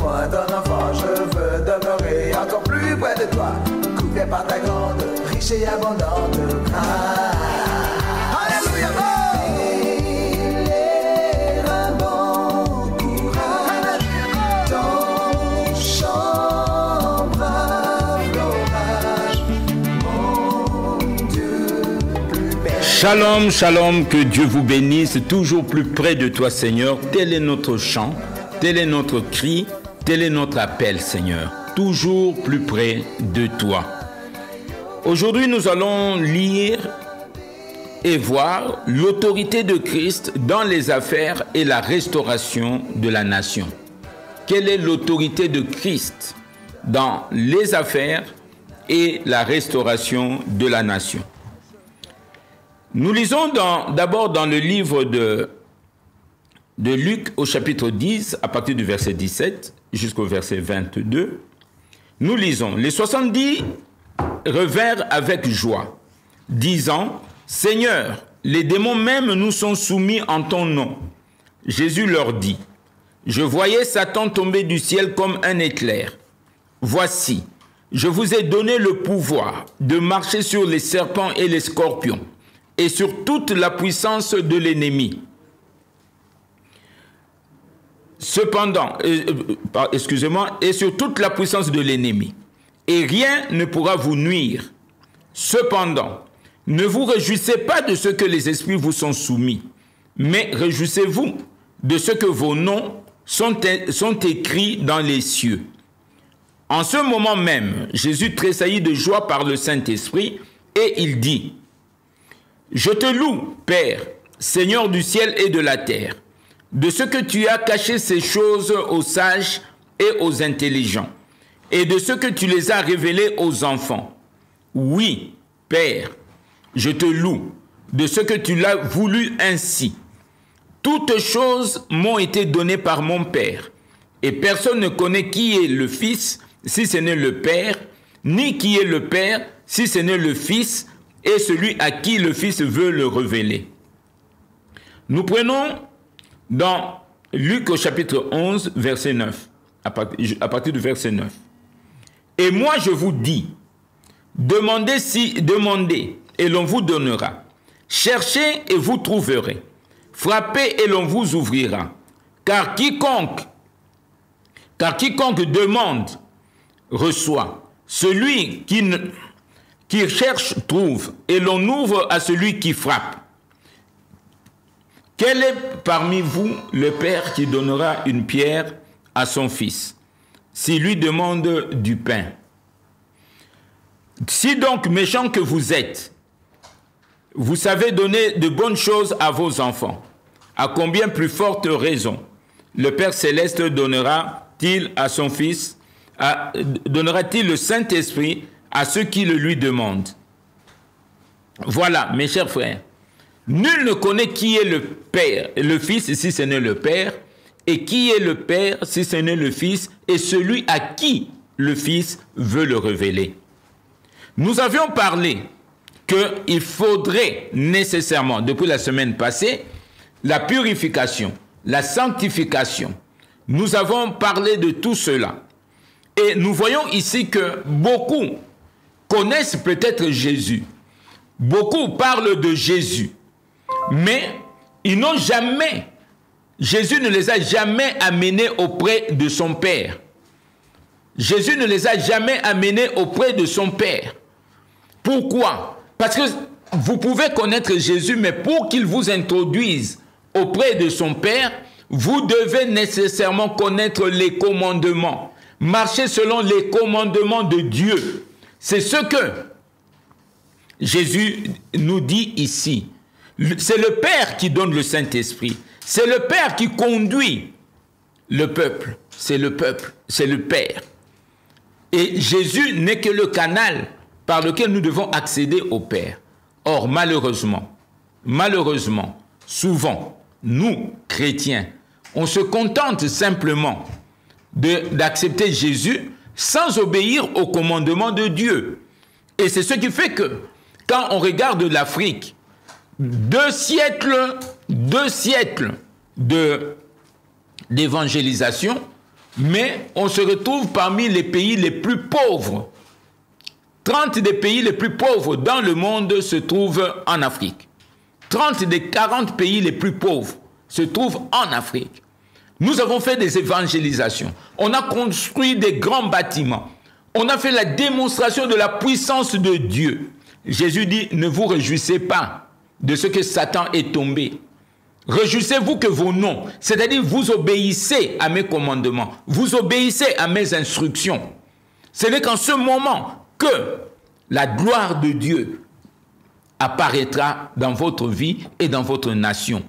moi ton enfant, je veux demeurer encore plus près de toi, couvert par ta grande, riche et abondante grâce. Alléluia, il est un bon courage, ton chant brave l'orage, mon Dieu plus belle. Shalom, shalom, que Dieu vous bénisse, toujours plus près de toi, Seigneur. Tel est notre chant, tel est notre cri, tel est notre appel, Seigneur. Toujours plus près de toi. Aujourd'hui, nous allons lire et voir l'autorité de Christ dans les affaires et la restauration de la nation. Quelle est l'autorité de Christ dans les affaires et la restauration de la nation? Nous lisons d'abord dans le livre de Luc au chapitre 10, à partir du verset 17 jusqu'au verset 22. Nous lisons: les 70 revinrent avec joie, disant: Seigneur, les démons même nous sont soumis en ton nom. Jésus leur dit: je voyais Satan tomber du ciel comme un éclair. Voici, je vous ai donné le pouvoir de marcher sur les serpents et les scorpions, et sur toute la puissance de l'ennemi. Cependant, et sur toute la puissance de l'ennemi. Et rien ne pourra vous nuire. Cependant, ne vous réjouissez pas de ce que les esprits vous sont soumis, mais réjouissez-vous de ce que vos noms sont écrits dans les cieux. En ce moment même, Jésus tressaillit de joie par le Saint-Esprit, et il dit: je te loue, Père, Seigneur du ciel et de la terre, de ce que tu as caché ces choses aux sages et aux intelligents, et de ce que tu les as révélées aux enfants. Oui, Père, je te loue de ce que tu l'as voulu ainsi. Toutes choses m'ont été données par mon Père, et personne ne connaît qui est le Fils si ce n'est le Père, ni qui est le Père si ce n'est le Fils, et celui à qui le Fils veut le révéler. Nous prenons dans Luc au chapitre 11, verset 9, à partir du verset 9. Et moi je vous dis, demandez et l'on vous donnera. Cherchez et vous trouverez. Frappez et l'on vous ouvrira. Car quiconque demande, reçoit. Celui qui cherche, trouve. Et l'on ouvre à celui qui frappe. Quel est parmi vous le père qui donnera une pierre à son fils, s'il lui demande du pain? Si donc méchant que vous êtes, vous savez donner de bonnes choses à vos enfants, à combien plus forte raison le Père Céleste donnera-t-il à son Fils, donnera-t-il le Saint-Esprit à ceux qui le lui demandent? Voilà, mes chers frères, nul ne connaît qui est le Père, le Fils si ce n'est le Père, et qui est le Père si ce n'est le Fils, et celui à qui le Fils veut le révéler. Nous avions parlé qu'il faudrait nécessairement, depuis la semaine passée, la purification, la sanctification. Nous avons parlé de tout cela. Et nous voyons ici que beaucoup connaissent peut-être Jésus. Beaucoup parlent de Jésus. Mais ils n'ont jamais, Jésus ne les a jamais amenés auprès de son Père. Jésus ne les a jamais amenés auprès de son Père. Pourquoi? Parce que vous pouvez connaître Jésus, mais pour qu'il vous introduise auprès de son Père, vous devez nécessairement connaître les commandements. Marcher selon les commandements de Dieu. C'est ce que Jésus nous dit ici. C'est le Père qui donne le Saint-Esprit. C'est le Père qui conduit le peuple. C'est le peuple, c'est le Père. Et Jésus n'est que le canal par lequel nous devons accéder au Père. Or, malheureusement, souvent, nous, chrétiens, on se contente simplement d'accepter Jésus sans obéir au commandement de Dieu. Et c'est ce qui fait que, quand on regarde l'Afrique, 2 siècles d'évangélisation, Mais on se retrouve parmi les pays les plus pauvres. 30 des pays les plus pauvres dans le monde se trouvent en Afrique. 30 des 40 pays les plus pauvres se trouvent en Afrique. Nous avons fait des évangélisations. On a construit des grands bâtiments. On a fait la démonstration de la puissance de Dieu. Jésus dit, ne vous réjouissez pas de ce que Satan est tombé. Réjouissez-vous que vos noms, c'est-à-dire vous obéissez à mes commandements, vous obéissez à mes instructions. Ce n'est qu'en ce moment que la gloire de Dieu apparaîtra dans votre vie et dans votre nation.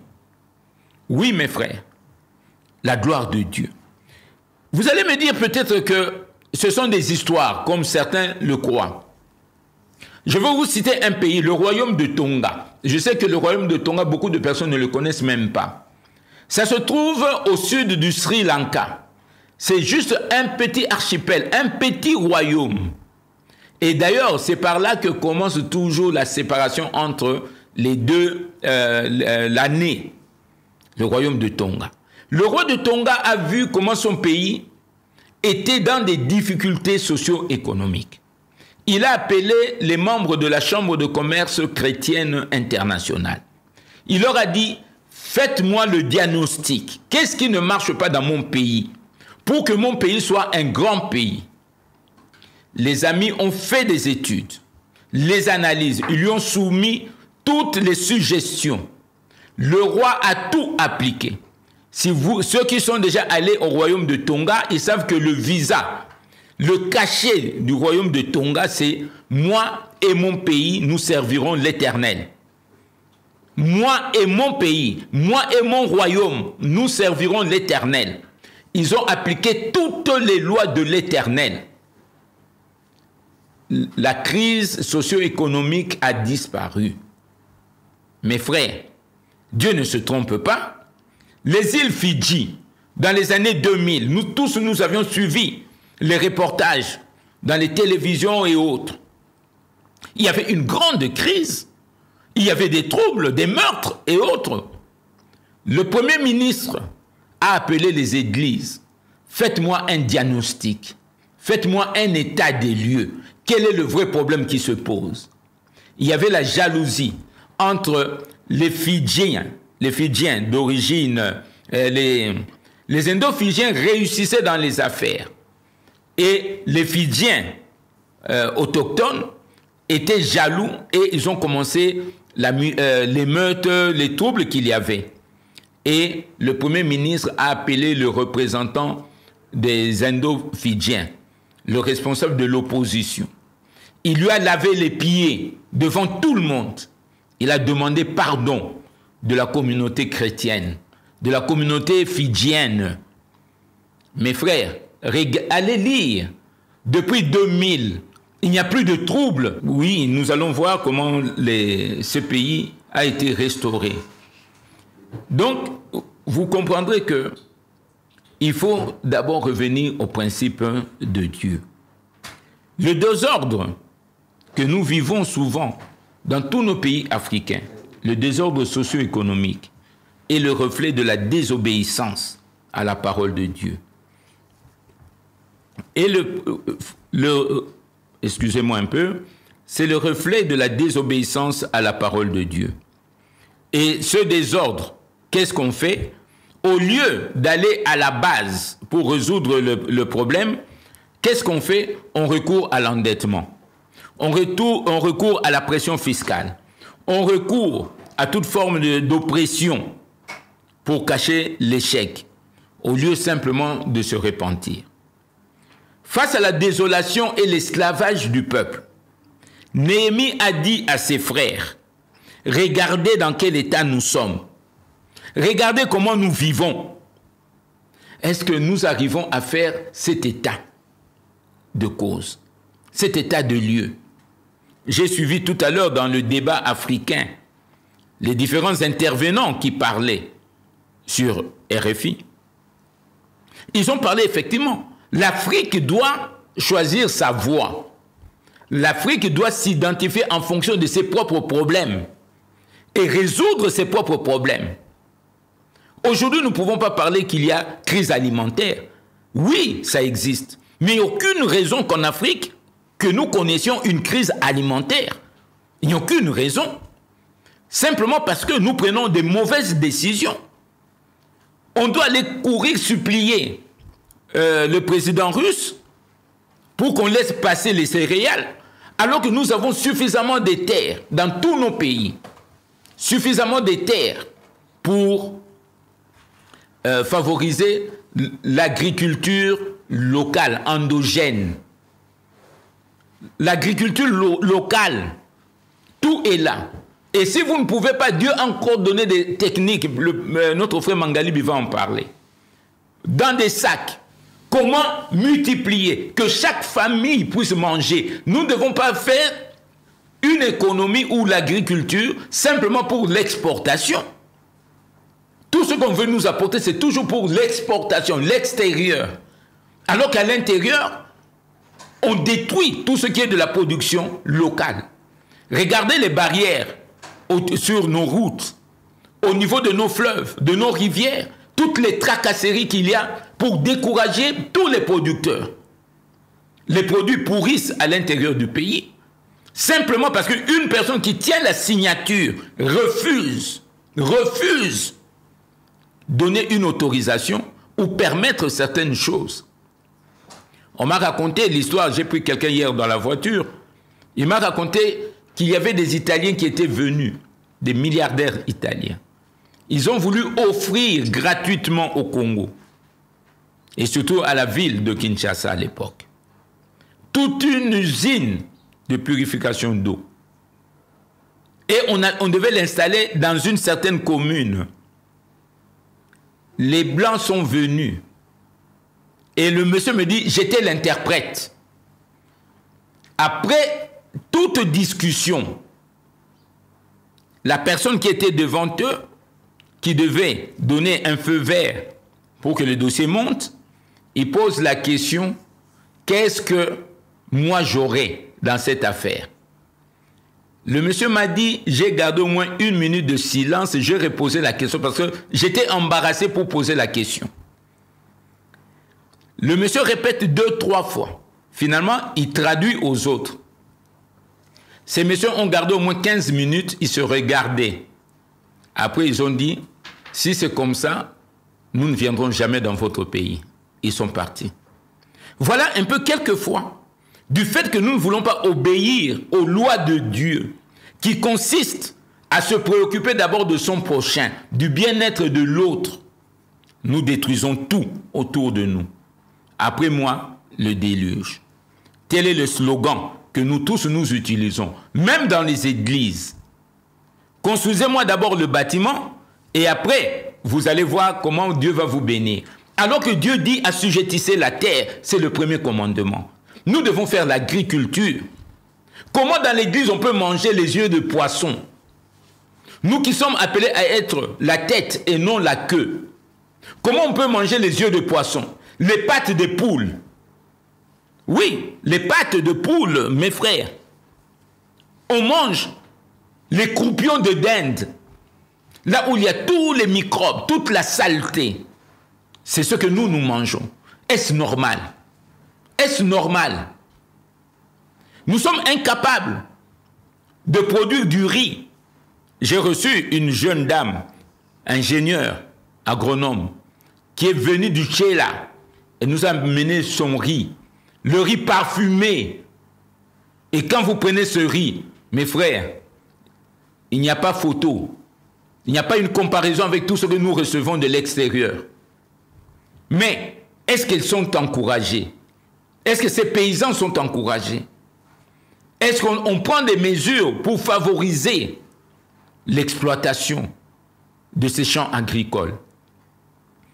Oui, mes frères, la gloire de Dieu. Vous allez me dire peut-être que ce sont des histoires, comme certains le croient. Je vais vous citer un pays, le royaume de Tonga. Je sais que le royaume de Tonga, beaucoup de personnes ne le connaissent même pas. Ça se trouve au sud du Sri Lanka. C'est juste un petit archipel, un petit royaume. Et d'ailleurs, c'est par là que commence toujours la séparation entre les deux, l'année, le royaume de Tonga. Le roi de Tonga a vu comment son pays était dans des difficultés socio-économiques. Il a appelé les membres de la Chambre de commerce chrétienne internationale. Il leur a dit, faites-moi le diagnostic. Qu'est-ce qui ne marche pas dans mon pays pour que mon pays soit un grand pays? Les amis ont fait des études, les analyses, ils lui ont soumis toutes les suggestions. Le roi a tout appliqué. Ceux qui sont déjà allés au royaume de Tonga, ils savent que le visa, le cachet du royaume de Tonga, c'est « Moi et mon pays, nous servirons l'Éternel ». Moi et mon pays, moi et mon royaume, nous servirons l'Éternel. Ils ont appliqué toutes les lois de l'Éternel. La crise socio-économique a disparu. Mes frères, Dieu ne se trompe pas. Les îles Fidji, dans les années 2000, nous avions suivi les reportages dans les télévisions et autres. Il y avait une grande crise. Il y avait des troubles, des meurtres et autres. Le Premier ministre a appelé les églises. Faites-moi un diagnostic. Faites-moi un état des lieux. Quel est le vrai problème qui se pose? Il y avait la jalousie entre les Fidjiens d'origine, les Indo-Fidjiens réussissaient dans les affaires. Et les Fidjiens autochtones étaient jaloux et ils ont commencé l'émeute, les troubles qu'il y avait. Et le Premier ministre a appelé le représentant des Indo-Fidjiens, le responsable de l'opposition. Il lui a lavé les pieds devant tout le monde. Il a demandé pardon de la communauté chrétienne, de la communauté fidjienne. Mes frères, allez lire. Depuis 2000, il n'y a plus de troubles. Oui, nous allons voir comment ce pays a été restauré. Donc, vous comprendrez que il faut d'abord revenir au principe de Dieu. Le désordre que nous vivons souvent dans tous nos pays africains, le désordre socio-économique, est le reflet de la désobéissance à la parole de Dieu. Et excusez-moi un peu, c'est le reflet de la désobéissance à la parole de Dieu. Et ce désordre, qu'est-ce qu'on fait? Au lieu d'aller à la base pour résoudre le problème, qu'est-ce qu'on fait? On recourt à l'endettement. On recourt à la pression fiscale. On recourt à toute forme d'oppression pour cacher l'échec, au lieu simplement de se repentir. Face à la désolation et l'esclavage du peuple, Néhémie a dit à ses frères, « Regardez dans quel état nous sommes. Regardez comment nous vivons. Est-ce que nous arrivons à faire cet état de cause, cet état de lieu? » J'ai suivi tout à l'heure dans le débat africain les différents intervenants qui parlaient sur RFI. Ils ont parlé effectivement. L'Afrique doit choisir sa voie. L'Afrique doit s'identifier en fonction de ses propres problèmes et résoudre ses propres problèmes. Aujourd'hui, nous ne pouvons pas parler qu'il y a crise alimentaire. Oui, ça existe. Mais il n'y a aucune raison qu'en Afrique, que nous connaissions une crise alimentaire. Il n'y a aucune raison. Simplement parce que nous prenons des mauvaises décisions. On doit aller courir supplier le président russe pour qu'on laisse passer les céréales, alors que nous avons suffisamment de terres dans tous nos pays, suffisamment de terres pour favoriser l'agriculture locale, endogène. L'agriculture locale, tout est là. Et si vous ne pouvez pas, Dieu a encore donné des techniques, notre frère Mangalib va en parler. Dans des sacs, comment multiplier, que chaque famille puisse manger. Nous ne devons pas faire une économie ou l'agriculture simplement pour l'exportation. Tout ce qu'on veut nous apporter, c'est toujours pour l'exportation, l'extérieur. Alors qu'à l'intérieur, on détruit tout ce qui est de la production locale. Regardez les barrières sur nos routes, au niveau de nos fleuves, de nos rivières, toutes les tracasseries qu'il y a pour décourager tous les producteurs. Les produits pourrissent à l'intérieur du pays, simplement parce qu'une personne qui tient la signature refuse donner une autorisation ou permettre certaines choses. On m'a raconté l'histoire, j'ai pris quelqu'un hier dans la voiture, il m'a raconté qu'il y avait des Italiens qui étaient venus, des milliardaires italiens. Ils ont voulu offrir gratuitement au Congo, et surtout à la ville de Kinshasa à l'époque, toute une usine de purification d'eau. Et on devait l'installer dans une certaine commune. Les Blancs sont venus. Et le monsieur me dit, j'étais l'interprète. Après toute discussion, la personne qui était devant eux, qui devait donner un feu vert pour que le dossier monte, il pose la question, qu'est-ce que moi j'aurais dans cette affaire? Le monsieur m'a dit, j'ai gardé au moins 1 minute de silence et j'ai reposé la question parce que j'étais embarrassé pour poser la question. Le monsieur répète 2-3 fois. Finalement, il traduit aux autres. Ces messieurs ont gardé au moins 15 minutes, ils se regardaient. Après, ils ont dit, si c'est comme ça, nous ne viendrons jamais dans votre pays. Ils sont partis. Voilà un peu quelquefois, du fait que nous ne voulons pas obéir aux lois de Dieu, qui consistent à se préoccuper d'abord de son prochain, du bien-être de l'autre, nous détruisons tout autour de nous. Après moi, le déluge. Tel est le slogan que nous tous nous utilisons, même dans les églises. Construisez-moi d'abord le bâtiment et après, vous allez voir comment Dieu va vous bénir. Alors que Dieu dit assujettissez la terre, c'est le premier commandement. Nous devons faire l'agriculture. Comment dans l'église on peut manger les yeux de poisson? Nous qui sommes appelés à être la tête et non la queue. Comment on peut manger les yeux de poisson? Les pattes de poule. Oui, les pattes de poule, mes frères. On mange les croupions de dinde. Là où il y a tous les microbes, toute la saleté. C'est ce que nous mangeons. Est-ce normal? Est-ce normal? Nous sommes incapables de produire du riz. J'ai reçu une jeune dame, ingénieure, agronome, qui est venue du Tchéla. Et nous a amené son riz. Le riz parfumé. Et quand vous prenez ce riz, mes frères, il n'y a pas photo. Il n'y a pas une comparaison avec tout ce que nous recevons de l'extérieur. Mais, est-ce qu'ils sont encouragés? Est-ce que ces paysans sont encouragés? Est-ce qu'on prend des mesures pour favoriser l'exploitation de ces champs agricoles?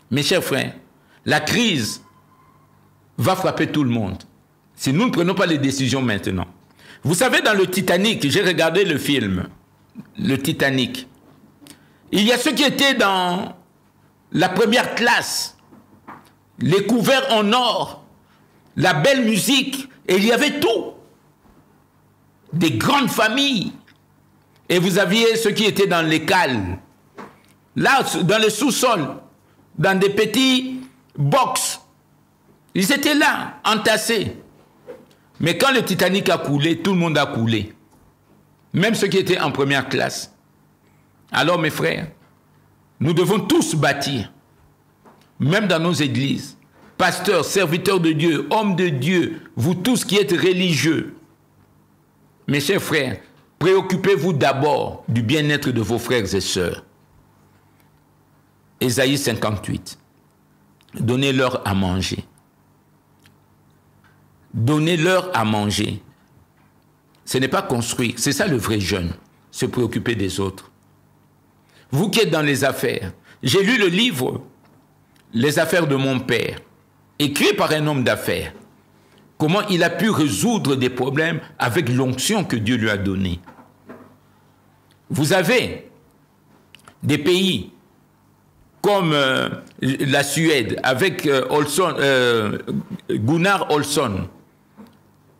Mes chers frères, la crise va frapper tout le monde si nous ne prenons pas les décisions maintenant. Vous savez, dans le Titanic, j'ai regardé le film, le Titanic. Il y a ceux qui étaient dans la première classe, les couverts en or, la belle musique, et il y avait tout. Des grandes familles. Et vous aviez ceux qui étaient dans les cales, là, dans le sous-sol, dans des petits box, Ils étaient là, entassés. Mais quand le Titanic a coulé, tout le monde a coulé. Même ceux qui étaient en première classe. Alors mes frères, nous devons tous bâtir, même dans nos églises, pasteurs, serviteurs de Dieu, hommes de Dieu, vous tous qui êtes religieux. Mes chers frères, préoccupez-vous d'abord du bien-être de vos frères et sœurs. Ésaïe 58. Donnez-leur à manger. Donnez-leur à manger. Ce n'est pas construire, c'est ça le vrai jeûne, se préoccuper des autres. Vous qui êtes dans les affaires, j'ai lu le livre « Les affaires de mon père », écrit par un homme d'affaires. Comment il a pu résoudre des problèmes avec l'onction que Dieu lui a donnée. Vous avez des pays comme la Suède, avec Gunnar Olsson,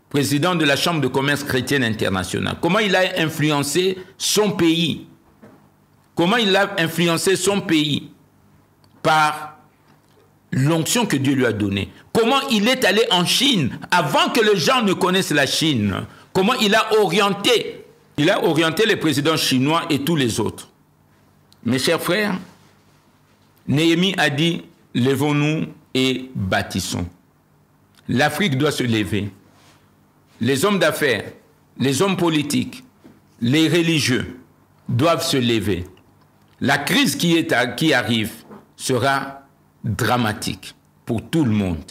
président de la Chambre de commerce chrétienne internationale. Comment il a influencé son pays? Comment il a influencé son pays par l'onction que Dieu lui a donnée. Comment il est allé en Chine avant que les gens ne connaissent la Chine. Comment il a orienté les présidents chinois et tous les autres. Mes chers frères, Néhémie a dit, levons-nous et bâtissons. L'Afrique doit se lever. Les hommes d'affaires, les hommes politiques, les religieux doivent se lever. La crise qui arrive sera dramatique pour tout le monde.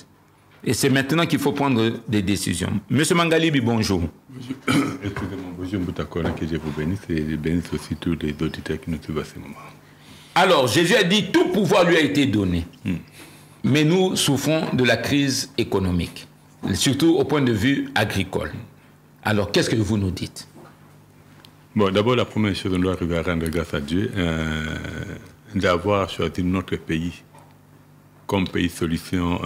Et c'est maintenant qu'il faut prendre des décisions. Monsieur Mangalibi, bonjour. Excusez-moi, bonjour Mboutakora, que je vous bénisse et je bénisse aussi tous les auditeurs qui nous suivent à ce moment. Alors, Jésus a dit, tout pouvoir lui a été donné. Mais nous souffrons de la crise économique, surtout au point de vue agricole. Alors, qu'est-ce que vous nous dites? Bon, d'abord, la première chose, on doit arriver à rendre grâce à Dieu d'avoir choisi notre pays comme pays solution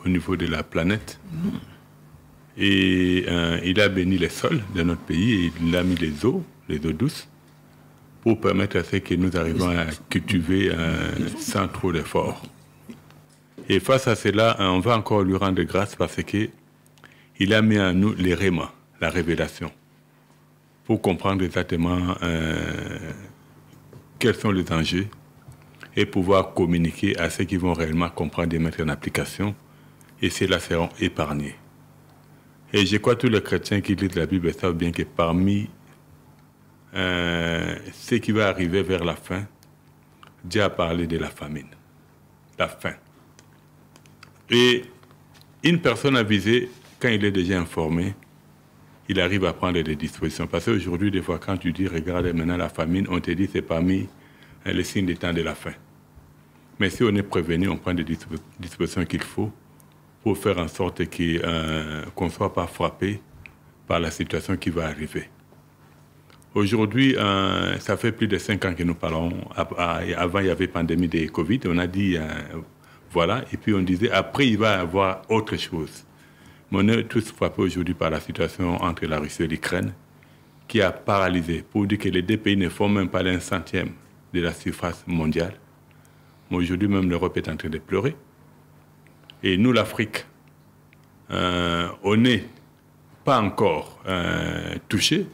au niveau de la planète. Et il a béni les sols de notre pays et il a mis les eaux douces pour permettre à ce que nous arrivions à cultiver sans trop d'efforts. Et face à cela, on va encore lui rendre grâce parce qu'il a mis en nous les rémas, la révélation, pour comprendre exactement quels sont les enjeux et pouvoir communiquer à ceux qui vont réellement comprendre et mettre en application, et ceux-là seront épargnés. Et je crois que tous les chrétiens qui lisent la Bible savent bien que parmi ce qui va arriver vers la fin, Dieu a parlé de la famine, la faim. Et une personne avisée, quand il est déjà informé, il arrive à prendre des dispositions. Parce qu'aujourd'hui, des fois, quand tu dis, regarde maintenant la famine, on te dit c'est parmi les signes des temps de la faim. Mais si on est prévenu, on prend des dispositions qu'il faut pour faire en sorte qu'on ne soit pas frappé par la situation qui va arriver. Aujourd'hui, ça fait plus de 5 ans que nous parlons. Avant, il y avait pandémie de Covid. On a dit, voilà. Et puis on disait, après, il va y avoir autre chose. Mais on est tous frappés aujourd'hui par la situation entre la Russie et l'Ukraine, qui a paralysé, pour dire que les deux pays ne font même pas l'1 centième de la surface mondiale. Mais aujourd'hui, même l'Europe est en train de pleurer. Et nous, l'Afrique, on n'est pas encore touchés.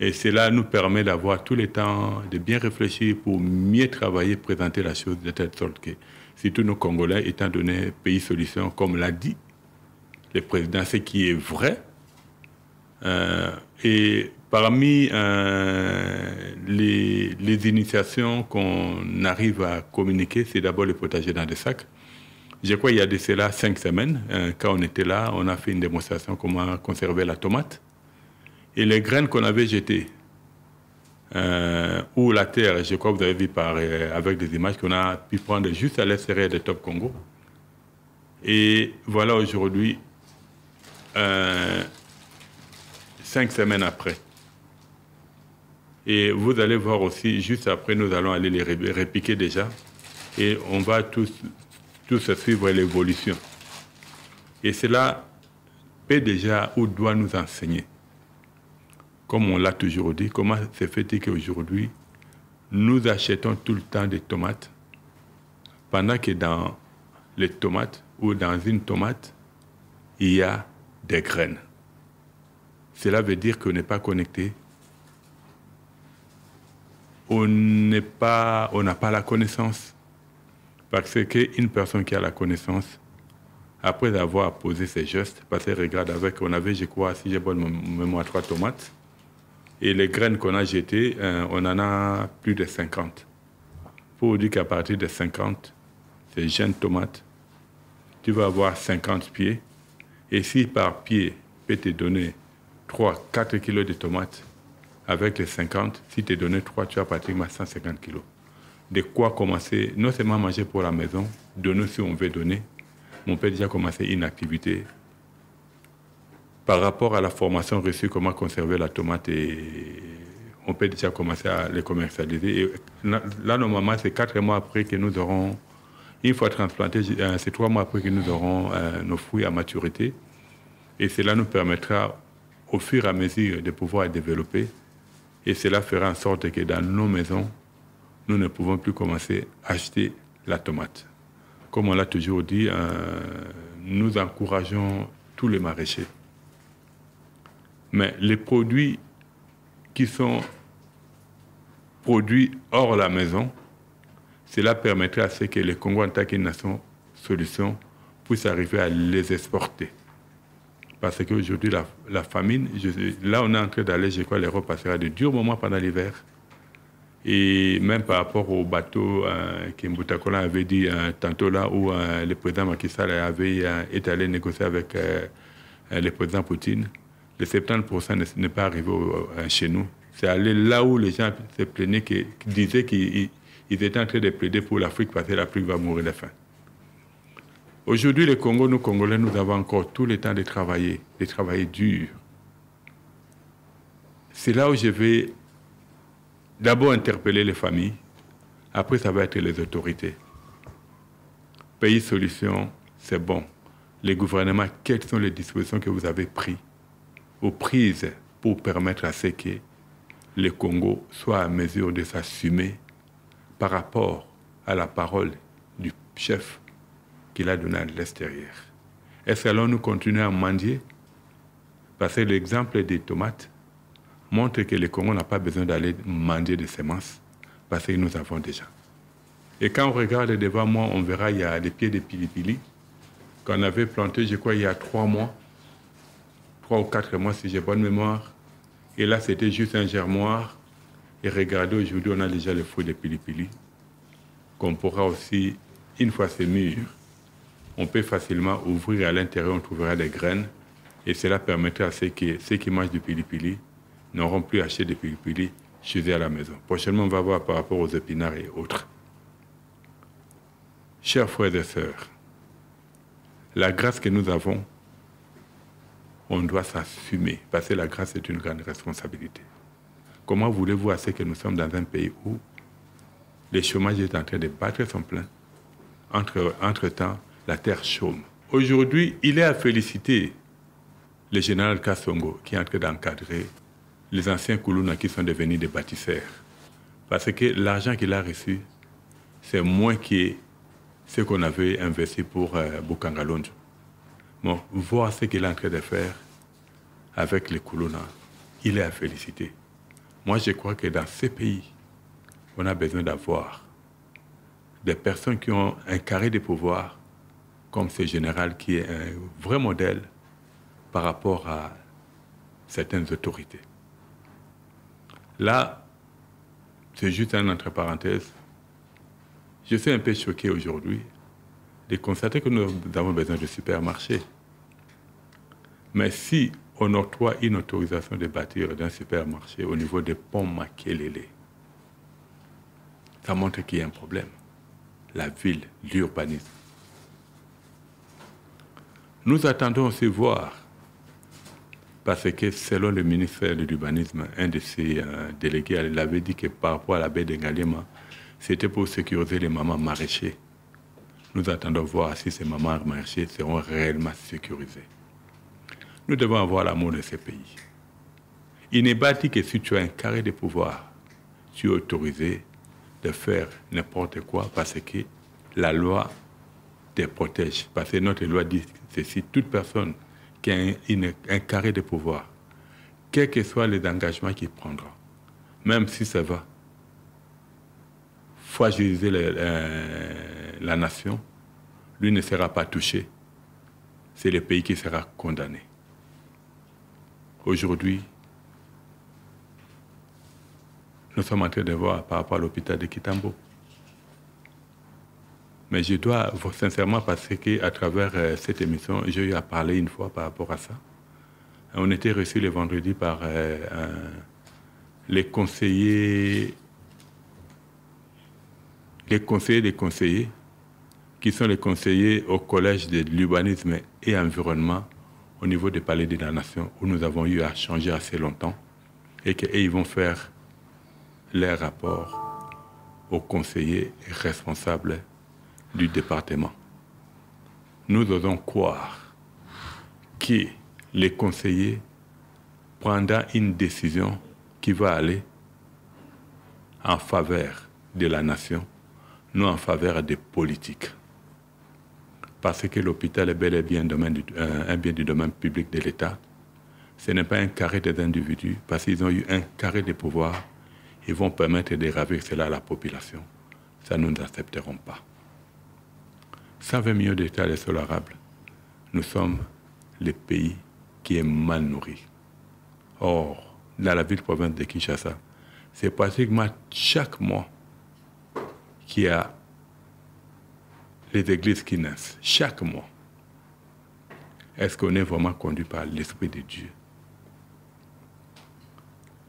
Et cela nous permet d'avoir tout le temps de bien réfléchir pour mieux travailler, présenter la chose de telle sorte que, surtout nos Congolais, étant donné pays solution, comme l'a dit le président, ce qui est vrai. Et parmi les initiations qu'on arrive à communiquer, c'est d'abord le potager dans des sacs. Je crois qu'il y a de cela 5 semaines, quand on était là, on a fait une démonstration comment conserver la tomate. Et les graines qu'on avait jetées, ou la terre, je crois que vous avez vu avec des images qu'on a pu prendre juste à l'extérieur de Top Congo. Et voilà aujourd'hui, 5 semaines après. Et vous allez voir aussi, juste après, nous allons aller les répiquer déjà. Et on va tous suivre l'évolution. Et cela peut déjà ou doit nous enseigner, comme on l'a toujours dit, comment c'est fait qu'aujourd'hui, nous achetons tout le temps des tomates, pendant que dans les tomates, ou dans une tomate, il y a des graines. Cela veut dire qu'on n'est pas connecté. On n'a pas la connaissance. Parce qu'une personne qui a la connaissance, après avoir posé ses gestes, parce qu'elle regarde avec, on avait, je crois, si j'ai bonne mémoire, 3 tomates. Et les graines qu'on a jetées, on en a plus de 50. Pour dire qu'à partir de 50, ces jeunes tomates, tu vas avoir 50 pieds. Et si par pied peut te donner 3-4 kilos de tomates, avec les 50, si tu te donnes 3, tu as pratiquement 150 kilos. De quoi commencer, non seulement manger pour la maison, donner si on veut donner, mais on peut déjà commencer une activité par rapport à la formation reçue, comment conserver la tomate, et on peut déjà commencer à les commercialiser. Et là, normalement, c'est 4 mois après que nous aurons, une fois transplanté, c'est 3 mois après que nous aurons nos fruits à maturité. Et cela nous permettra, au fur et à mesure, de pouvoir développer. Et cela fera en sorte que dans nos maisons, nous ne pouvons plus commencer à acheter la tomate. Comme on l'a toujours dit, nous encourageons tous les maraîchers. Mais les produits qui sont produits hors la maison, cela permettrait à ce que le Congo, en tant qu'une nation solution, puisse arriver à les exporter. Parce qu'aujourd'hui, la famine, là on est en train d'aller, je crois, l'Europe passera de durs moments pendant l'hiver. Et même par rapport au bateau qu'Mbutakola avait dit tantôt là, où le président Macky Sall avait été allé négocier avec le président Poutine, le 70% n'est pas arrivé chez nous. C'est aller là où les gens se plaignaient, qui disaient qu'ils étaient en train de plaider pour l'Afrique parce que l'Afrique va mourir de faim. Aujourd'hui, le Congo, nous Congolais, nous avons encore tout le temps de travailler dur. C'est là où je vais d'abord interpeller les familles, après ça va être les autorités. Pays solution, c'est bon. Les gouvernements, quelles sont les dispositions que vous avez prises ou prises pour permettre à ce que le Congo soit à mesure de s'assumer par rapport à la parole du chef qu'il a donné à l'extérieur. Est-ce que allons-nous continuer à mendier? Parce que l'exemple des tomates montre que le Congo n'a pas besoin d'aller mendier des semences, parce que nous avons déjà. Et quand on regarde devant moi, on verra, il y a des pieds de pilipili qu'on avait plantés, je crois, il y a 3 mois, 3 ou 4 mois, si j'ai bonne mémoire. Et là, c'était juste un germoir. Et regardez, aujourd'hui, on a déjà les fruits de pilipili, qu'on pourra aussi, une fois c'est mûr, on peut facilement ouvrir à l'intérieur, on trouvera des graines, et cela permettra à ceux qui mangent du pilipili n'auront plus acheté de pilipili chez eux à la maison. Prochainement, on va voir par rapport aux épinards et autres. Chers frères et sœurs, la grâce que nous avons, on doit s'assumer, parce que la grâce est une grande responsabilité. Comment voulez-vous à ce que nous sommes dans un pays où le chômage est en train de battre son plein? Entre-temps, la terre chôme. Aujourd'hui, il est à féliciter le général Kassongo qui est en train d'encadrer les anciens Koulouna qui sont devenus des bâtisseurs. Parce que l'argent qu'il a reçu, c'est moins que ce qu'on avait investi pour Bukangalonjo. Bon, voir ce qu'il est en train de faire avec les Koulouna, il est à féliciter. Moi, je crois que dans ces pays, on a besoin d'avoir des personnes qui ont un carré de pouvoir, comme ce général qui est un vrai modèle par rapport à certaines autorités. Là, c'est juste un entre parenthèses. Je suis un peu choqué aujourd'hui de constater que nous avons besoin de supermarchés. Mais si on octroie une autorisation de bâtir d'un supermarché au niveau des ponts Makelele, ça montre qu'il y a un problème. La ville, l'urbanisme. Nous attendons aussi voir, parce que selon le ministère de l'Urbanisme, un de ses délégués il avait dit que par rapport à la baie de Ngaliema, c'était pour sécuriser les mamans maraîchers. Nous attendons voir si ces mamans maraîchers seront réellement sécurisées. Nous devons avoir l'amour de ces pays. Il n'est pas dit que si tu as un carré de pouvoir, tu es autorisé de faire n'importe quoi parce que la loi des protège. Parce que notre loi dit ceci, toute personne qui a un carré de pouvoir, quels que soient les engagements qu'il prendra, même si ça va fragiliser la nation, lui ne sera pas touché. C'est le pays qui sera condamné. Aujourd'hui, nous sommes en train de voir par rapport à l'hôpital de Kitambo. Mais je dois sincèrement, parce qu'à travers cette émission, j'ai eu à parler une fois par rapport à ça. On était reçus le vendredi par les conseillers des conseillers, qui sont les conseillers au Collège de l'urbanisme et environnement au niveau du Palais de la Nation, où nous avons eu à changer assez longtemps, et qu'ils vont faire leur rapport aux conseillers responsables du département. Nous osons croire que les conseillers prendront une décision qui va aller en faveur de la nation, non en faveur des politiques. Parce que l'hôpital est bel et bien un bien du domaine public de l'État. Ce n'est pas un carré des individus, parce qu'ils ont eu un carré de pouvoir. Ils vont permettre de ravir cela à la population. Ça, nous n'accepterons pas. 120 millions d'hectares de sol arable. Nous sommes le pays qui est mal nourri. Or, dans la ville-province de Kinshasa, c'est pratiquement chaque mois qu'il y a les églises qui naissent. Chaque mois. Est-ce qu'on est vraiment conduit par l'Esprit de Dieu?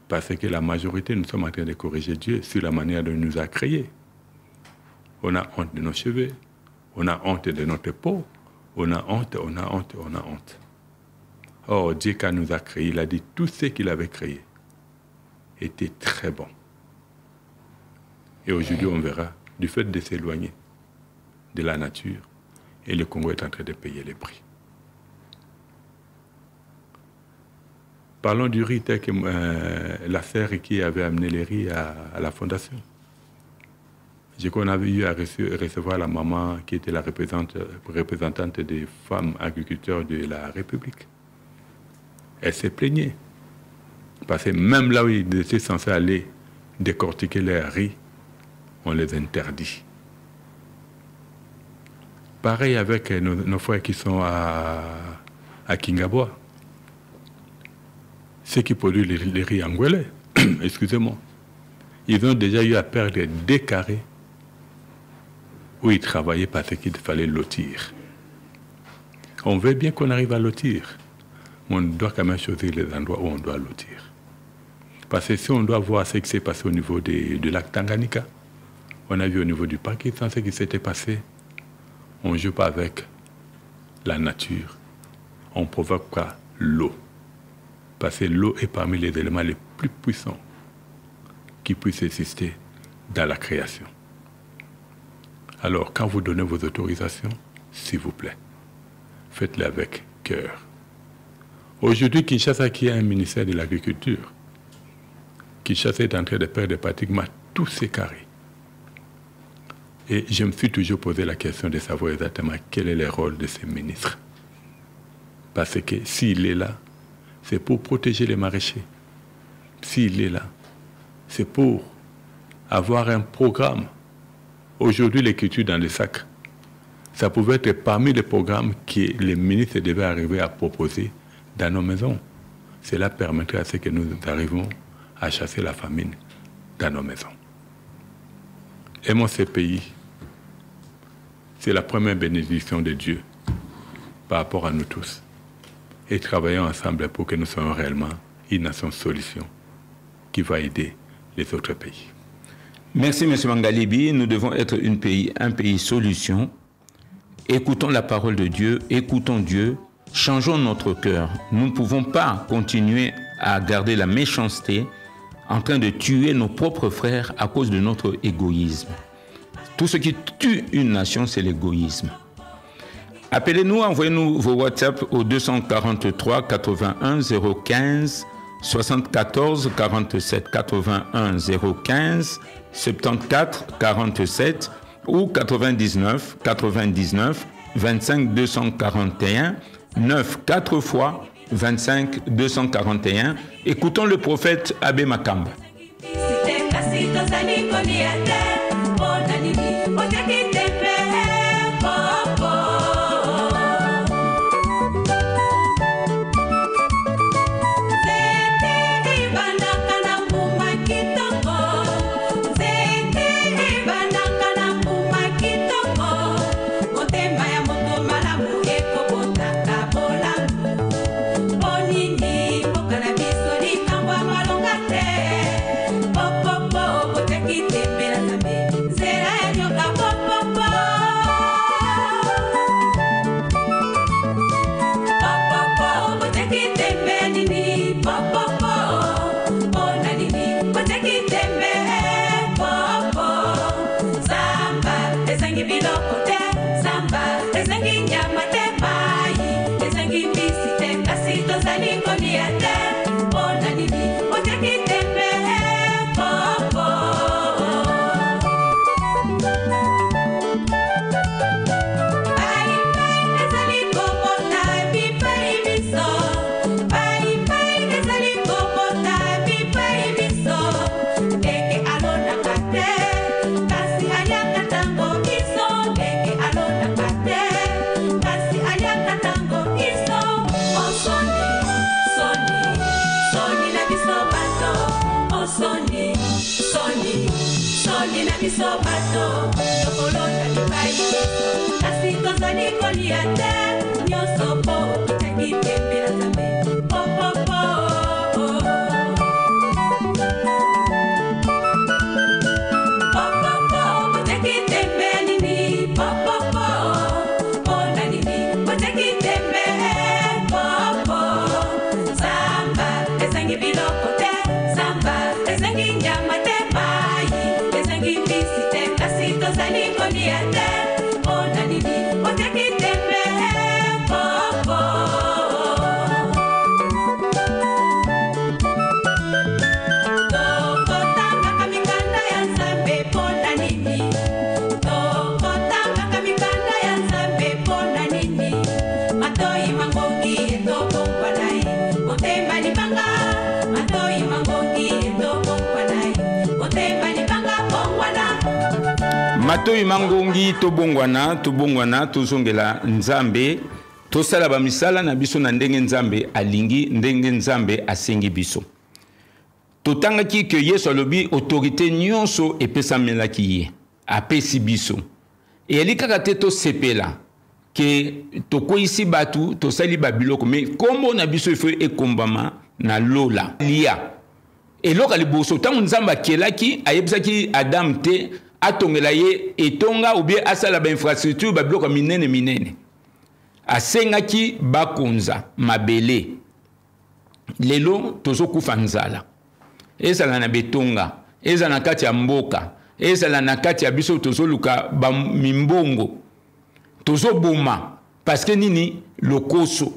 Parce que la majorité, nous sommes en train de corriger Dieu sur la manière dont il nous a créés. On a honte de nos cheveux, on a honte de notre peau, on a honte. Or, Dieu, quand il nous a créés, il a dit tout ce qu'il avait créé était très bon. Et aujourd'hui, on verra, du fait de s'éloigner de la nature, et le Congo est en train de payer les prix. Parlons du riz, tel que la sœur qui avait amené les riz à la fondation. Je crois qu'on avait eu à recevoir la maman qui était la représentante des femmes agriculteurs de la République. Elle s'est plaignée. Parce que même là où ils étaient censés aller décortiquer les riz, on les interdit. Pareil avec nos frères qui sont à Kingaboa. Ceux qui produisent les riz angolais, excusez-moi, ils ont déjà eu à perdre des carrés où ils travaillaient parce qu'il fallait lotir. On veut bien qu'on arrive à lotir, mais on doit quand même choisir les endroits où on doit lotir. Parce que si on doit voir ce qui s'est passé au niveau de lac Tanganyika, on a vu au niveau du Pakistan ce qui s'était passé, on ne joue pas avec la nature, on ne provoque pas l'eau. Parce que l'eau est parmi les éléments les plus puissants qui puissent exister dans la création. Alors, quand vous donnez vos autorisations, s'il vous plaît, faites-les avec cœur. Aujourd'hui, Kinshasa, qui a un ministère de l'Agriculture, Kinshasa est en train de perdre pratiquement tous ses carrés. Et je me suis toujours posé la question de savoir exactement quel est le rôle de ces ministres. Parce que s'il est là, c'est pour protéger les maraîchers. S'il est là, c'est pour avoir un programme. Aujourd'hui, l'écriture dans les sacs, ça pouvait être parmi les programmes que les ministres devaient arriver à proposer dans nos maisons. Cela permettrait à ce que nous arrivions à chasser la famine dans nos maisons. Aimons ces pays. C'est la première bénédiction de Dieu par rapport à nous tous. Et travaillons ensemble pour que nous soyons réellement une nation solution qui va aider les autres pays. Merci, M. Mangalibi. Nous devons être un pays solution. Écoutons la parole de Dieu, écoutons Dieu, changeons notre cœur. Nous ne pouvons pas continuer à garder la méchanceté en train de tuer nos propres frères à cause de notre égoïsme. Tout ce qui tue une nation, c'est l'égoïsme. Appelez-nous, envoyez-nous vos WhatsApp au 243 81 015 74 47 81 015 74 47 ou 99 99 25 241, 9 4 fois 25 241. Écoutons le prophète Abbé Makamba. Matoi mangongi tobongwana tozongela nzambe tosala ba misala na biso na ndenge nzambe alingi ndenge nzambe asengi biso. Totangaki ke Yesu alobi autorité nyonso epesamelaki ye apesi biso. E elikaka te tosepela ke tokoisi batu tosali babiloko me kombo na biso ifo ekombama na lola lia. Eloka liboso tangu nzambe akelaki ayebisaki Adam te atongela ye etonga ou bien asala ba infrastructure ba biloko minene asengaki bakonza mabele lelo tozokufa nzala ezala na betonga ezala na kati ya mboka ezala na kati ya biso tozoluka ba mimbongo tozoboma parce que nini lokoso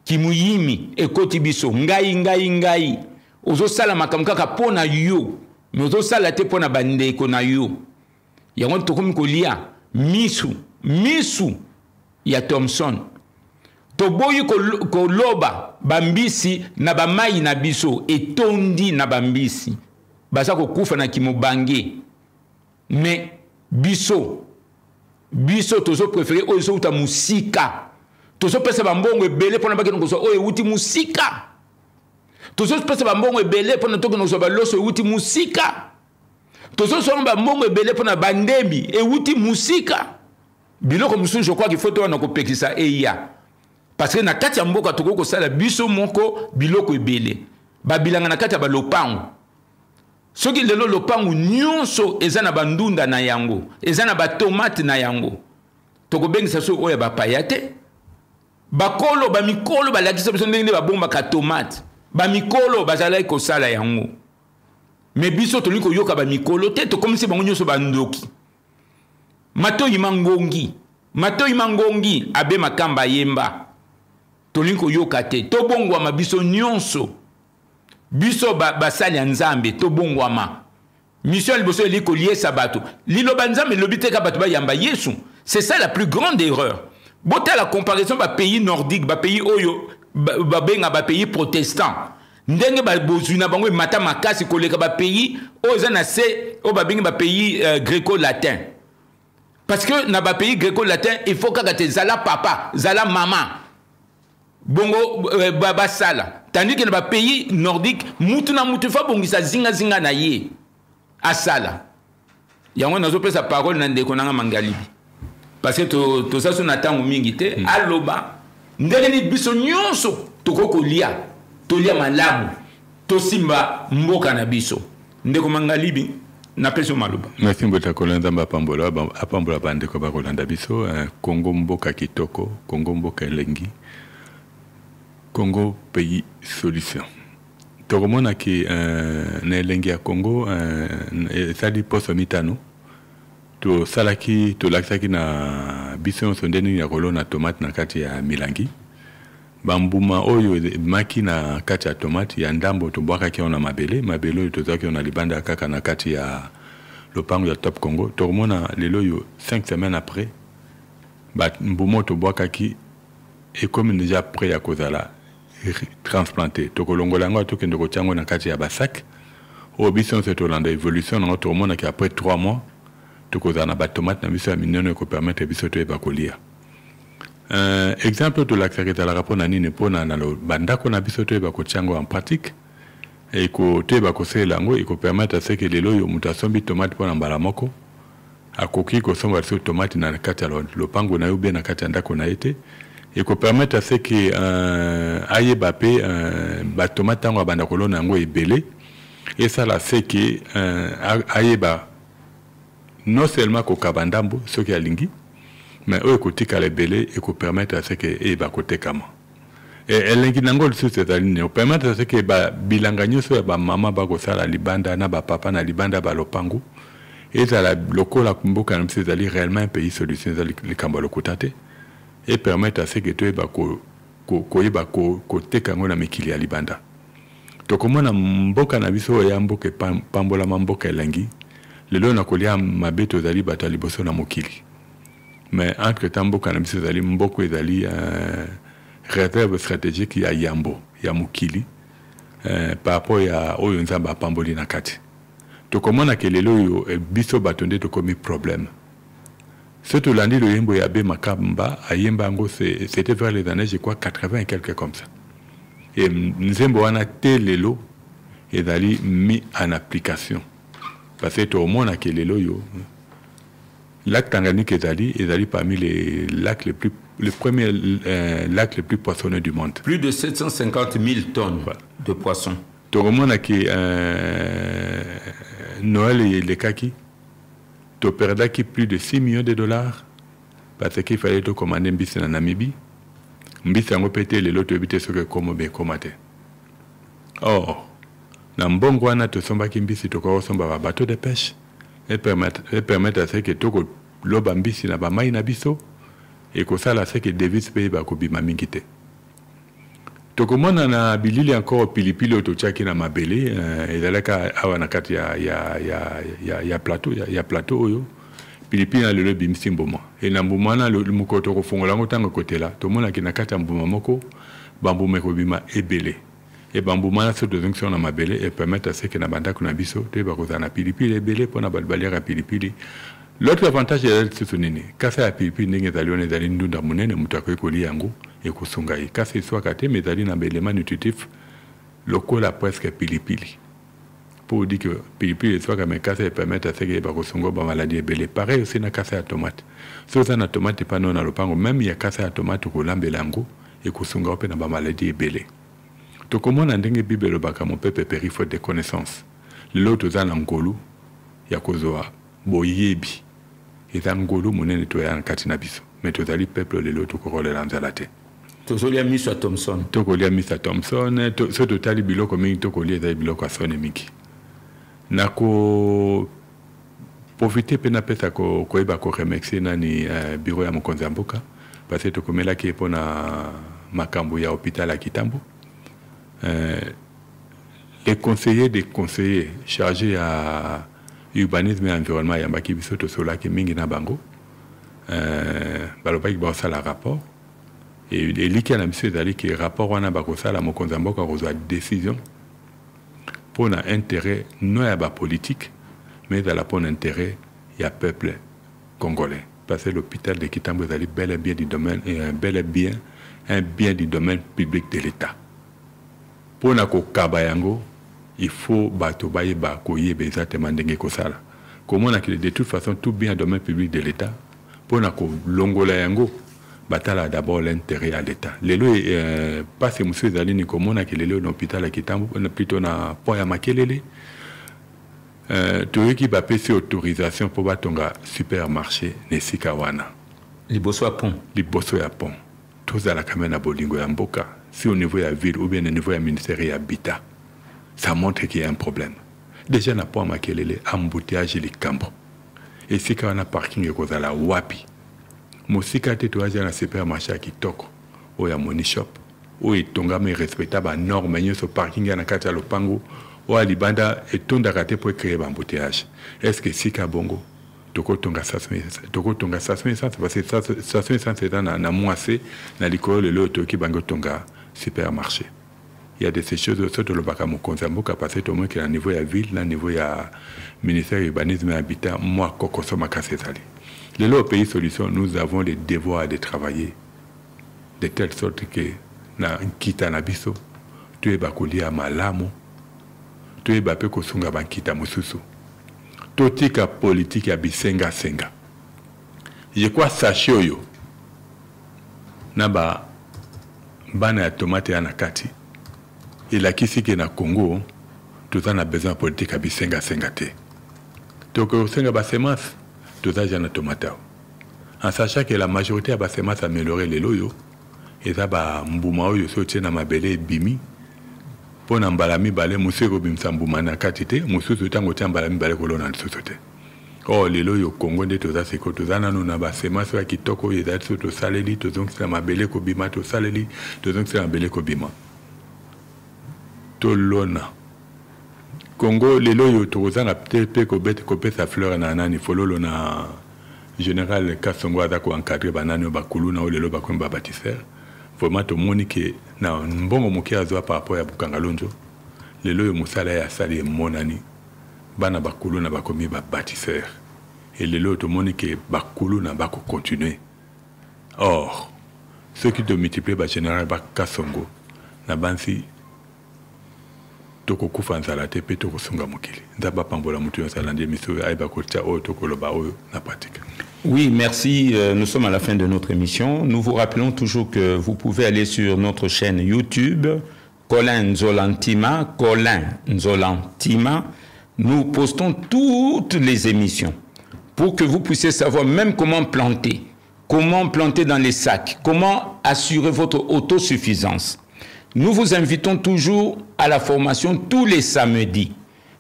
kimuyimi ekoti biso ngai ozosala makambo kaka pona yo mais ozosala te pona bandeko na yo yango tokomi kolia misu ya Thomson toboyi koloba bambisi na bamai na biso etondi na bambisi basa kokufa na kimobange mais biso tozo préféré oyo so uta musika tozo pesa bambongo ebele pona bakeno koso oyo uti musika tozo pesa bambongo ebele pona tokeno koso baloso uti musika tozo so bambongo ebele pona bandembi e uti musika biloko musu je crois qu'il faut to na kopekisa eya parce que na kati ya mboka toko kosala biso moko biloko ebele babilanga na kati ya balopango soki lelo lopango nyonso eza na bandunda na yango eza na batomate na yango toko bengisa so oya bapaya te bakolo bamikolo balakisa biso ndenge babomba ka tomate bamikolo bazalaki kosala yango mais biso toli koyoka bamikolo te tokomisi bango nyonso bandoki Matoi mangongi Abbé Makamba yemba tolinko yoka te tobongwama biso nyonso biso basali ya nzambe tobongwama mission liboso eliko liesa bato liloba nzambe lobi te ka bato bayamba Yesu C'est ça la plus grande erreur. Bota la comparaison ba pays nordique, ba pays oyo, ba pays protestant. Ndenge ba bozuna bango mata makasi koleka ba pays oyo na se o ba pays gréco-latin. Parce que na ba pays gréco-latin, il faut que zala papa, zala maman. Bongo baba sala. Tandis que na ba pays nordique, mutu na mutu fa bongisa zinga na ye. Asala. Yango nazo pesa parole na ndeko nanga mangalibi. Parce que to ça son atango mingi te aloba ndenge ni biso nyonso tokoko lia to lia malamu to simba mboka na biso ndeko mangalibi na peso maloba. Merci mbota kolanda mba apambola bande ko ba kolanda biso Congo mboka kitoko, Congo mboka elengi, Congo pays solution. Tokomona ki na elengi ya Congo sali poso mitano to salaki to laksaki na biso sondeni ya kolona tomate na kati ya milangi bambuma oyo maki na kati ya tomate ya ndambo to bwaka ki ona mabele to zaki ona libanda kaka na kati ya lopango ya Top Congo to mona lelo yo 5 semaines après ba mbumo to bwaka ki et comme déjà prêt à kozala transplanté to kolongola ngo to kendo ko chango na kati ya basak o biso se to landa évolution na to mona ki après 3 mois tokozana ba tomate na biso ya minene ko permettre biso to eba kolia. Exemple to laksaketa la rapport na nini pona na lo bandako na biso to eba ko chango en pratique et ko to eba ko sela ngo e ko permettre ce que lelo yo mutasombi tomate pona mbala moko akoki ko somba so tomate na kati ya lo pango na yo be na kati ya ndako na ete et ko permettre ce que ayeba pe ba tomate ngo banda kolona ngo ebele et ça la c'est que ayeba non seulement ko kabandambo ce qui a lingi mais eux côté kalebele et ko permettre à ce que e ba côté kama et lingi nangol sur cette ligne ko permettre à ce que ba bilanganyo so ba mama ba ko sala libanda na ba papa na libanda ba lopango et ça la lokola kumboka na c'est ali réellement un pays solution ali le kambalo kotate et permettre à ce que tu ba ko yeba ko teka ngona mikili ya libanda to komona mboka na biso ya mboka pambola mboka lingi lelo na kolia mabeto zali batali boso na mokili mais entre temps mboka na biso zali mboko ezali réserve stratégique ya yambo ya mokili par rapport ya oyo nzamba pamboli na kati to komona ke lelo yo biso batonde to komi problème surtout landi lo yembo ya be makamba ayemba ngo c'était vers les années je crois 80 et quelques comme ça et nzembo wana te lelo ezali mis en application. Parce que tout le monde a que les loyaux. Lac Tanganyika est parmi les lacs les premiers lacs les plus poissonneux du monde. Plus de 750 000 tonnes de poissons. Tout le monde a que Noël et les kaki. Tu perds plus de 6 millions de dollars parce qu'il fallait te commander un bis en Namibie. Un bis en pété les lots de habiter sur le comate. Or, na mbongo wana to somba kimbisi to ko somba ba bateau de pêche et permettre à ce que to ko loba mbisi na ba mai na biso et ko sala ce que devise pays ba ko bima mingite to ko mona na bilili encore pilipili to chaki na mabele ezalaka awa na kati ya plateau oyo pilipili na lelo bimsi mboma et na mboma na le mukoto ko fongola ngotanga kotela to mona ki na kati ya mboma moko bambuma ko bima ebele et bamboumana sur deux fonctions na mabele et permettre à ce que na banda kuna biso te ba kozana pilipili ebele pona balbalia pilipili. L'autre avantage est ce nini kasa ya pilipili ndenge zalione zali ndunda munene mutako ekoli yango et kosunga yi kasa soit kate mais zali na élément nutritif lokola presque pilipili pour dire que pilipili soit comme kasa permettre à ce que ba kosunga ba maladie ebele pareil aussi na kasa ya tomate so ça na tomate pas non na lopango même ya kasa ya tomate ko lambela yango et kosunga pe na ba maladie ebele. To komona ndenge bibelo baka mon pepe périphérie de connaissances l'autre za ngolu ya kozoa boyebi eza ngolu monene to ya nkati na biso mais to zali peuple le l'autre ko rolela nzala te to zolia Mr Thompson to kolia Mr Thompson to so totali biloko mingi to kolia za biloko asone mingi nako profiter pena pesa ko eba ko remercier nani bureau ya mokonzi ya mboka parce que to komela ki pona makambo ya hôpital ya Kitambo. Les conseillers chargés à urbanisme et environnement yambaki biso to solaki mingi na bango balobaki basala rapport et eliki na biso ezali ke rapport wana bakosala mokonzi ya mboka kozwa décision mpona intérêt non ya bapolitique mais ezala mpona intérêt ya peuple congolais parce que l'hôpital de Kitambo ezali bel et bien du domaine un bien du domaine public de l'État mpona kokaba yango il faut bato bayeba koyeba exactement ndenge kosala komona que de toute façon tout bien domaine public de l'État mpona kolongola yango batala d'abord l'intérêt à l'État lelo pas que monsieur ezali ni komona que lelo na hôpital ya Kitambo plutôt na pont ya Makelele toyoki bapesi autorisation mpo batonga supermarché na esika wana liboso ya pont tozalaka me na bolingo ya mboka si au niveau ya ville ou bien au niveau ya ministère ya habitat ça montre qu'il y a un problème déjà na pont ya Makelele embouteillage likambo esika wana parking ekozala wapi mosika te toaza na supermarché ya kitoko oyo ya Money Shop oyo etongama respecta banorme nyonso parking ya na kati ya lopango oyo libanda etondaka te mpo ecreye baembouteillage est-ce que sika bongo tokotonga station essence parce que station essence eza na mwase na likolo lelo toyoki bango tonga supermarché il y a de ces choses aussi tolobaka mokonzi ya mboka parce que tomoki na niveau ya ville na niveau ya ministère urbanisme et habitat moi kokoso makasi ezali lelo au pays solution nous avons le devoir de travailler de telle sorte que na nkita na biso toyeba kolia malamu toyeba pe kosunga bankita mosusu totika politique ya bisenga je crois sachet oyo na bana ya tomate ya na kati elakisi ke na Congo toza na besoin politique ya bisenga te tokosenga basemence toza ja na tomate en sachant que la majorité ya basemence amélioré lelo yo eza mbuma oyo so tie na mabele bimi pona mbala mibale museko bimsa mbuma na kati te mususu tango tia mbala mibale kolona lisusu te lelo yo Congo nde toza siko toza nanu na basemence ya kitoko oyo ezali so tosaleli tozongisa mabele kobima tosaleli tozongisa mabele kobima tolona Congo lelo yo tozanga pe kopesa fleur na nani fololo na général Kasongo aza ko encadrer banani bakulu na lelo bakomba bâtisseur vraiment tomoni ke na mbongo moki azwa par rapport ya Bukangalonjo lelo yo musala ya sali monani bana bakulu na bakomi ba bâtisseur et lelo tomoni ke bakulu na bako continuer or ceux qui te multiplient ba général Kasongo na bansi tokokufa nzala te pe tokosunga mokili nzaba pambola mutu yosala ndi miso aiba kotia oyo tokoloba oyo na pratique. Oui, merci. Nous sommes à la fin de notre émission. Nous vous rappelons toujours que vous pouvez aller sur notre chaîne YouTube, Colin Nzolantima. Nous postons toutes les émissions pour que vous puissiez savoir même comment planter dans les sacs, comment assurer votre autosuffisance. Nous vous invitons toujours à la formation tous les samedis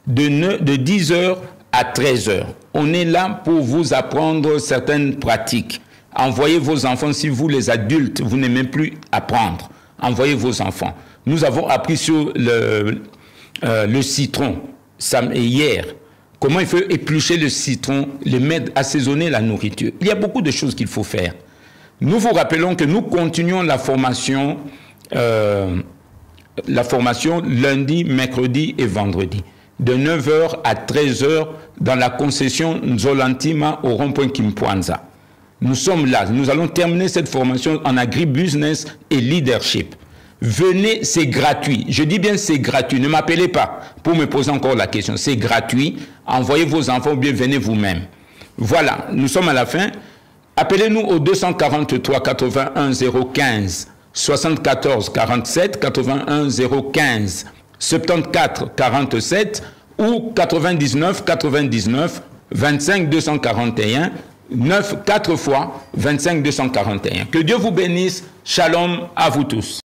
de 10h à 13h. On est là pour vous apprendre certaines pratiques. Envoyez vos enfants, si vous les adultes, vous n'aimez plus apprendre. Envoyez vos enfants. Nous avons appris sur le citron hier. Comment il faut éplucher le citron, le mettre, assaisonner la nourriture. Il y a beaucoup de choses qu'il faut faire. Nous vous rappelons que nous continuons la formation lundi, mercredi et vendredi, de 9h à 13h dans la concession Nzolantima au rond-point Kimpwanza. Nous sommes là, nous allons terminer cette formation en agribusiness et leadership. Venez, c'est gratuit. Je dis bien c'est gratuit. Ne m'appelez pas pour me poser encore la question. C'est gratuit. Envoyez vos enfants ou bien venez vous-même. Voilà, nous sommes à la fin. Appelez-nous au 243 81 015 74 47 81 015 74 47 ou 99 99 25 241 9 4 fois 25 241. Que Dieu vous bénisse. Shalom à vous tous.